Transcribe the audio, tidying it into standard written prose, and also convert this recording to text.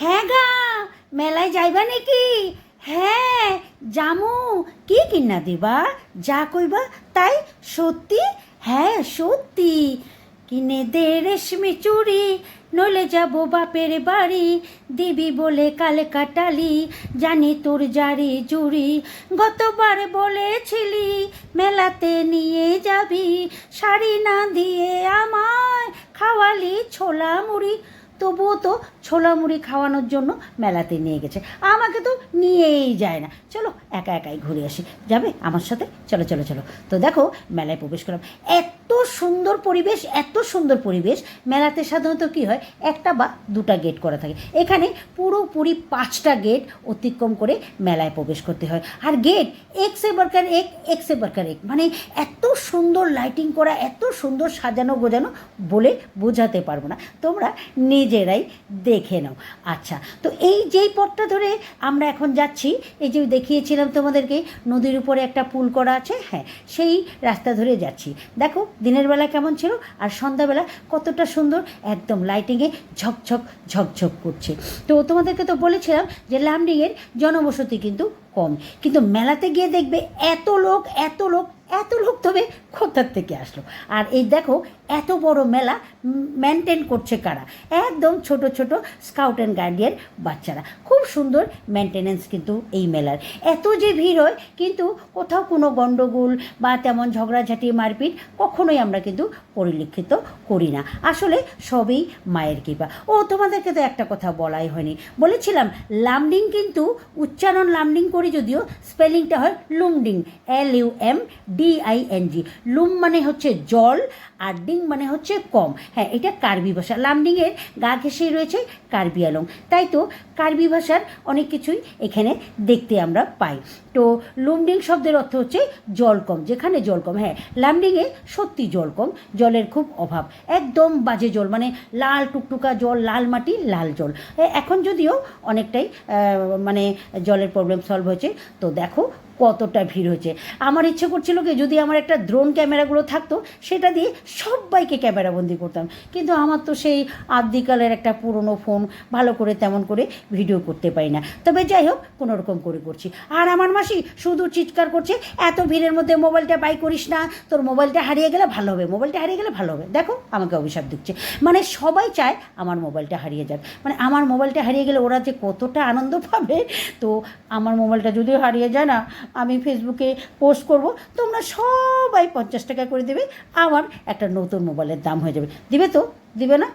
হ্যাঁ গা, মেলায় যাইবা নাকি? হ্যাঁ জামু। কি কিনা দিবা? যা কইবা তাই। সত্যি? হ্যাঁ সত্যি। কিনে দে রেশমি চুড়ি, নইলে যাব বাপের বাড়ি। দিবি বলে কাল কাটালি, জানি তোর জারি জুড়ি। গতবার বলেছিলি মেলাতে নিয়ে যাবি, শাড়ি না দিয়ে আমায় খাওয়ালি ছোলা মুড়ি। তবুও তো ছোলা মুড়ি খাওয়ানোর জন্য মেলাতে নিয়ে গেছে, আমাকে তো নিয়েই যায় না। চলো একা একাই ঘুরে আসি। যাবে আমার সাথে? চলো চলো চলো। তো দেখো মেলায় প্রবেশ করলাম। এত সুন্দর পরিবেশ, এত সুন্দর পরিবেশ। মেলাতে সাধারণত কী হয়, একটা বা দুটা গেট করা থাকে, এখানে পুরোপুরি 5টা গেট অতিক্রম করে মেলায় প্রবেশ করতে হয়। আর গেট এক সে বারকার এক, এক সে বারকার এক, মানে এত সুন্দর লাইটিং করা, এত সুন্দর সাজানো গোজানো, বলে বোঝাতে পারবো না, তোমরা নিজেরাই দেখে নাও। আচ্ছা, তো এই যেই পথটা ধরে আমরা এখন যাচ্ছি, এই যে দেখিয়েছিলাম তোমাদেরকে নদীর উপরে একটা পুল করা আছে, হ্যাঁ সেই রাস্তা ধরে যাচ্ছি। দেখো দিনের বেলা কেমন ছিল আর সন্ধ্যাবেলা কতটা সুন্দর, একদম লাইটিংয়ে ঝকঝক ঝকঝক করছে। তো তোমাদেরকে তো বলেছিলাম যে লামডিংয়ের জনবসতি কিন্তু কম, কিন্তু মেলাতে গিয়ে দেখবে এত লোক, এত লোক, এত লোক, তবে কোথার থেকে আসলো? আর এই দেখো এত বড় মেলা মেনটেন করছে কারা? একদম ছোট ছোট স্কাউট অ্যান্ড গার্ডিয়ান বাচ্চারা। খুব সুন্দর মেনটেনেন্স কিন্তু এই মেলার। এত যে ভিড় হয়, কিন্তু কোথাও কোনো গণ্ডগোল বা তেমন ঝগড়াঝাটি মারপিট কখনোই আমরা কিন্তু পরিলক্ষিত করি না। আসলে সবই মায়ের কৃপা। ও তোমাদেরকে তো একটা কথা বলাই হয়নি, বলেছিলাম লামডিং কিন্তু উচ্চারণ লামডিং করি যদিও, স্পেলিংটা হয় লুমডিং, LUMDING। লুম মানে হচ্ছে জল, আর ডিং মানে হচ্ছে কম। হ্যাঁ, এটা কার্বি ভাষা। লামডিংয়ের গা ঘেঁষেই রয়েছে কার্বি আলং, তাই তো কার্বি ভাষার অনেক কিছুই এখানে দেখতে আমরা পাই। তো লুমডিং শব্দের অর্থ হচ্ছে জল কম, যেখানে জল কম। হ্যাঁ, লামডিংয়ে সত্যি জল কম, জলের খুব অভাব, একদম বাজে জল, মানে লাল টুকটুকা জল, লাল মাটি, লাল জল। এখন যদিও অনেকটাই মানে জলের প্রবলেম সলভ হয়েছে। তো দেখো কতটা ভিড় হয়েছে। আমার ইচ্ছে করছিল কি, যদি আমার একটা ড্রোন ক্যামেরাগুলো থাকতো, সেটা দিয়ে সবাইকে ক্যামেরাবন্দি করতাম, কিন্তু আমার তো সেই আদিকালের একটা পুরনো ফোন, ভালো করে তেমন করে ভিডিও করতে পারি না। তবে যাই হোক, কোনো রকম করে করছি। আর আমার মাসি শুধু চিৎকার করছে, এত ভিড়ের মধ্যে মোবাইলটা বাই করিস না, তোর মোবাইলটা হারিয়ে গেলে ভালো হবে, মোবাইলটা হারিয়ে গেলে ভালো হবে। দেখো আমাকে অভিশাপ দিচ্ছে, মানে সবাই চায় আমার মোবাইলটা হারিয়ে যাক, মানে আমার মোবাইলটা হারিয়ে গেলে ওরা যে কতটা আনন্দ পাবে। তো আমার মোবাইলটা যদি হারিয়ে যায় না, আমি ফেসবুকে পোস্ট করব, তোমরা সবাই 50 টাকা করে দেবে, আমার একটা নতুন মোবাইলের দাম হয়ে যাবে। দিবে তো? দিবে না?